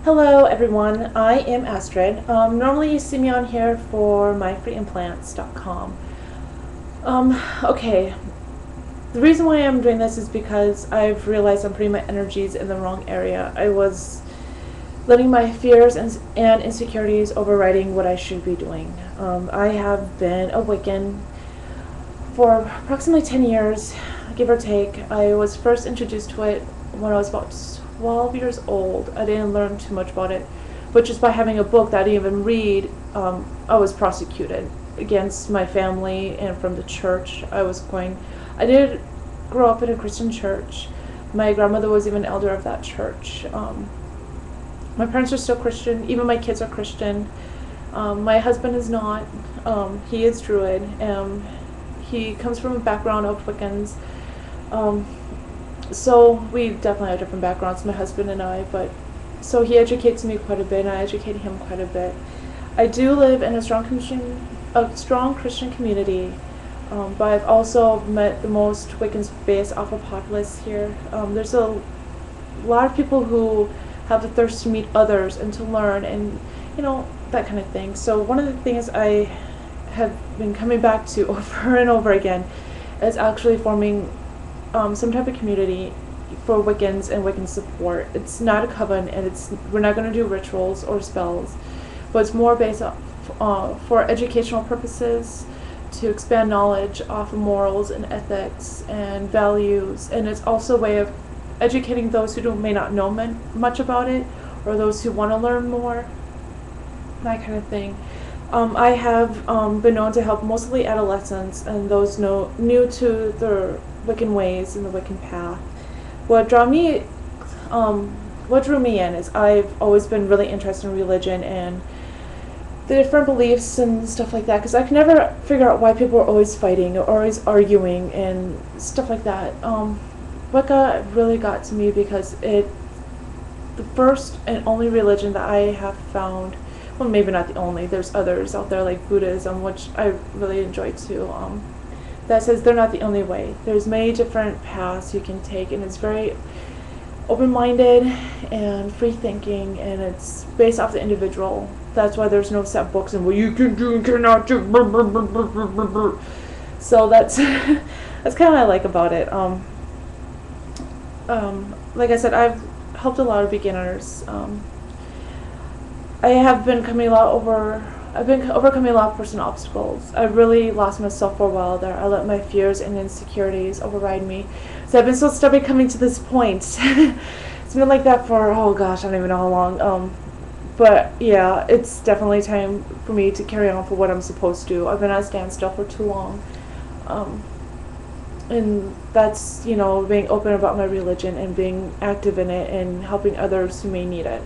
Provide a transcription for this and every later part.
Hello everyone, I am Astrid. Normally you see me on here for myfreeimplants.com. Okay, the reason why I'm doing this is because I've realized I'm putting my energies in the wrong area. I was letting my fears and insecurities overriding what I should be doing. I have been a Wiccan for approximately 10 years, give or take. I was first introduced to it when I was about 12 years old. I didn't learn too much about it, but just by having a book that I didn't even read, I was prosecuted against my family and from the church. I did grow up in a Christian church. My grandmother was even elder of that church. My parents are still Christian, even my kids are Christian. My husband is not. He is Druid. He comes from a background of Wiccans. So we definitely have different backgrounds, my husband and I, but so he educates me quite a bit and I educate him quite a bit. I do live in a strong Christian community, but I've also met the most Wiccans based off of populace here. There's a lot of people who have the thirst to meet others and to learn and, that kind of thing. So one of the things I have been coming back to over and over again is actually forming some type of community for Wiccans and Wiccan support. It's not a coven, and we're not going to do rituals or spells, but it's more based off for educational purposes, to expand knowledge off of morals and ethics and values, and it's also a way of educating those who may not know much about it, or those who want to learn more, that kind of thing. I have been known to help mostly adolescents and those new to the Wiccan ways and the Wiccan path. What drew me in is I've always been really interested in religion and the different beliefs and stuff like that, because I can never figure out why people are always fighting or always arguing and stuff like that. Wicca really got to me because the first and only religion that I have found, well, maybe not the only, there's others out there like Buddhism, which I really enjoy too, that says they're not the only way. There's many different paths you can take, and it's very open-minded and free-thinking, and it's based off the individual. That's why there's no set books and what you can do and cannot do. So that's that's kind of what I like about it. Like I said, I've helped a lot of beginners. I've been overcoming a lot of personal obstacles. I really lost myself for a while there. I let my fears and insecurities override me. So I've been so stubborn coming to this point. It's been like that for, oh gosh, I don't even know how long. But yeah, it's definitely time for me to carry on for what I'm supposed to. I've been at a standstill for too long. And that's, being open about my religion and being active in it and helping others who may need it.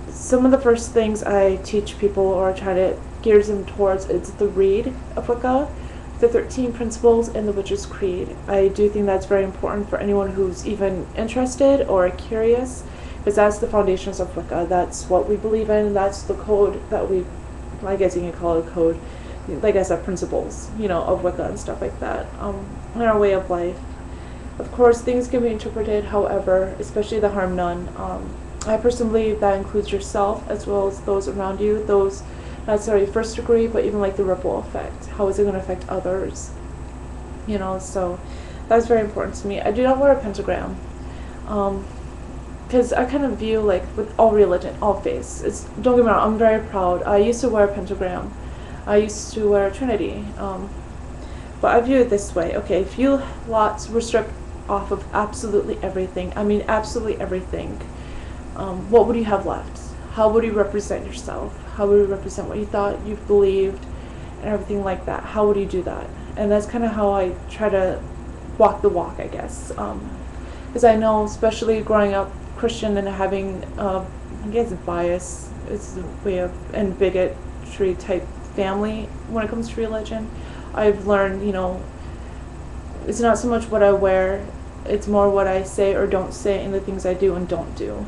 Some of the first things I teach people or try to gear them towards is the Read of Wicca, the 13 Principles, and the Witch's Creed. I do think that's very important for anyone who's even interested or curious, because that's the foundations of Wicca. That's what we believe in. That's the code that I guess you can call it a code, like I said, principles, of Wicca and stuff like that, in our way of life. Of course, things can be interpreted however, especially the harm none. I personally believe that includes yourself as well as those around you, those not necessarily first degree, but even like the ripple effect. How is it going to affect others? So that's very important to me. I do not wear a pentagram, because I kind of view, like with all religion, all faiths, don't get me wrong, I'm very proud. I used to wear a pentagram. I used to wear a trinity. But I view it this way. Okay, if you were stripped off of absolutely everything, I mean absolutely everything, what would you have left? How would you represent yourself? How would you represent what you thought you believed and everything like that? How would you do that? And that's kind of how I try to walk the walk, I guess. Because I know, especially growing up Christian and having, I guess, bias, it's a way of, and bigotry type family when it comes to religion. I've learned, it's not so much what I wear, it's more what I say or don't say and the things I do and don't do.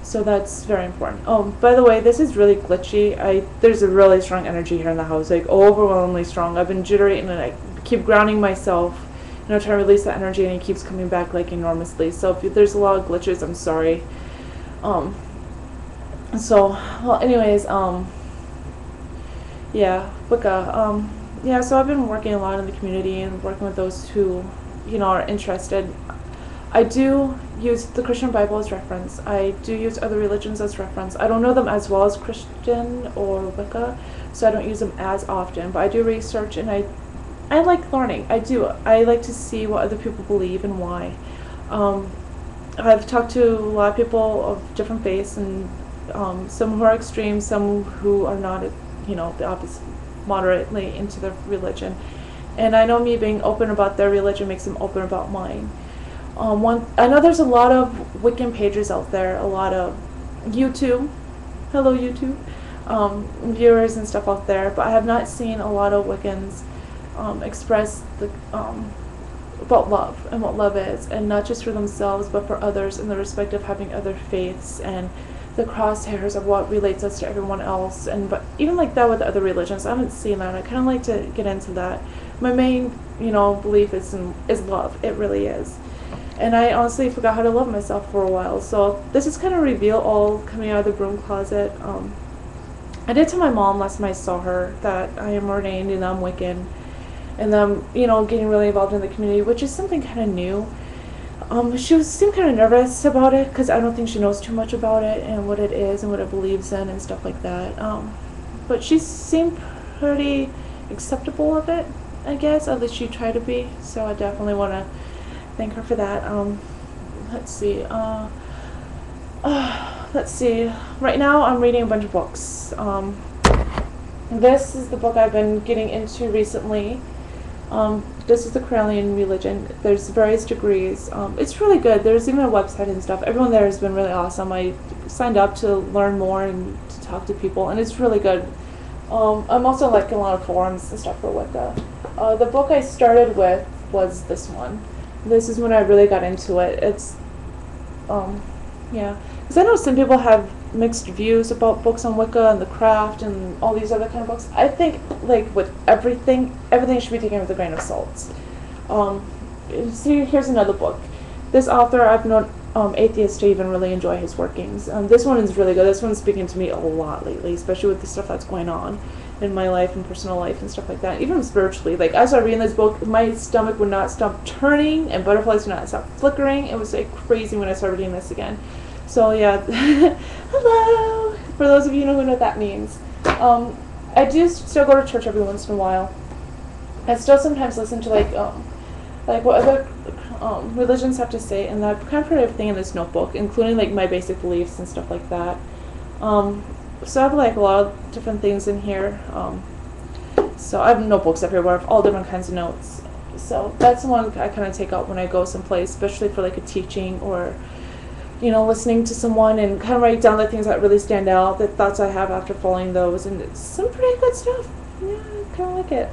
So that's very important. Oh, by the way, this is really glitchy. There's a really strong energy here in the house, like overwhelmingly strong. I've been jittery and I keep grounding myself, trying to release that energy, and it keeps coming back like enormously. So if there's a lot of glitches, I'm sorry. So, well, anyways, yeah, Wicca. Yeah, so I've been working a lot in the community and working with those who, are interested. I do use the Christian Bible as reference. I do use other religions as reference. I don't know them as well as Christian or Wicca, so I don't use them as often. But I do research, and I like learning. I do. I like to see what other people believe and why. I've talked to a lot of people of different faiths, and some who are extreme, some who are not, the opposite, moderately into their religion. And I know me being open about their religion makes them open about mine. I know there's a lot of Wiccan pages out there, a lot of YouTube, hello YouTube, viewers and stuff out there, but I have not seen a lot of Wiccans express about love and what love is, and not just for themselves but for others, in the respect of having other faiths and the crosshairs of what relates us to everyone else. And but even like that with other religions, I haven't seen that. I kind of like to get into that. My main belief is love. It really is. And I honestly forgot how to love myself for a while. So this is kind of reveal all coming out of the broom closet. I did tell my mom last time I saw her that I am ordained and I'm Wiccan, and I'm getting really involved in the community, which is something kind of new. She seemed kind of nervous about it because I don't think she knows too much about it and what it is and what it believes in and stuff like that. But she seemed pretty acceptable of it, I guess. At least she tried to be. So I definitely want to thank her for that. Let's see. Let's see. Right now I'm reading a bunch of books. This is the book I've been getting into recently. This is the Correllian religion. There's various degrees. It's really good. There's even a website and stuff. Everyone there has been really awesome. I signed up to learn more and to talk to people, and it's really good. I'm also liking a lot of forums and stuff for Wicca. The book I started with was this one. This is when I really got into it. It's, yeah. Because I know some people have mixed views about books on Wicca and the craft and all these other kind of books. I think, like, with everything should be taken with a grain of salt. See, here's another book. This author, I've known atheists to even really enjoy his workings. This one is really good. This one's speaking to me a lot lately, especially with the stuff that's going on in my life and personal life and stuff like that. Even spiritually. Like, as I was reading this book, my stomach would not stop turning and butterflies would not stop flickering. It was like crazy when I started reading this again. So yeah, hello! For those of you who know what that means. I do still go to church every once in a while. I still sometimes listen to like what other religions have to say, and I've kind of put everything in this notebook, including like my basic beliefs and stuff like that. So I have like a lot of different things in here. So I have notebooks everywhere of all different kinds of notes. So that's the one I kind of take out when I go someplace, especially for like a teaching or listening to someone, and kind of write down the things that really stand out, the thoughts I have after following those, and it's some pretty good stuff. Yeah, I kind of like it.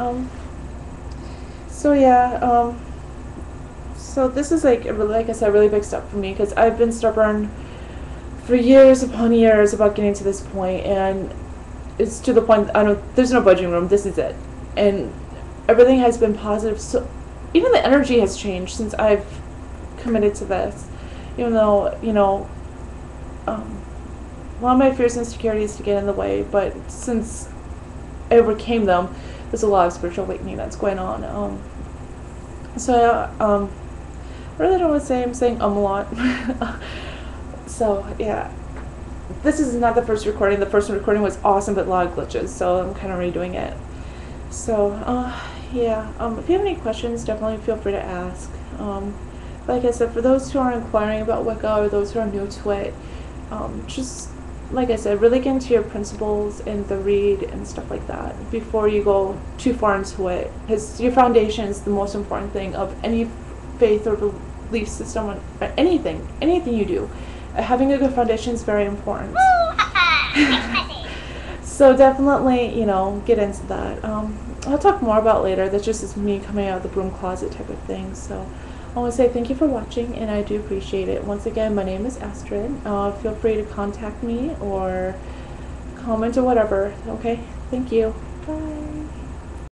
So yeah, so this is like I said, a really big step for me, because I've been stubborn for years upon years about getting to this point, and it's to the point there's no budging room. This is it, and everything has been positive. So even the energy has changed since I've committed to this. Even though, a lot of my fears and insecurities to get in the way, but since I overcame them, there's a lot of spiritual awakening that's going on. I really don't want to say I'm saying a lot. So, yeah. This is not the first recording. The first recording was awesome, but a lot of glitches, so I'm kind of redoing it. So, yeah. If you have any questions, definitely feel free to ask. Like I said, for those who are inquiring about Wicca or those who are new to it, just, like I said, really get into your principles and the read and stuff like that before you go too far into it. Because your foundation is the most important thing of any faith or belief system or anything you do. Having a good foundation is very important. So definitely, get into that. I'll talk more about later. That's just me coming out of the broom closet type of thing. So I want to say thank you for watching, and I do appreciate it. Once again, my name is Astrid. Feel free to contact me or comment or whatever. Okay? Thank you. Bye.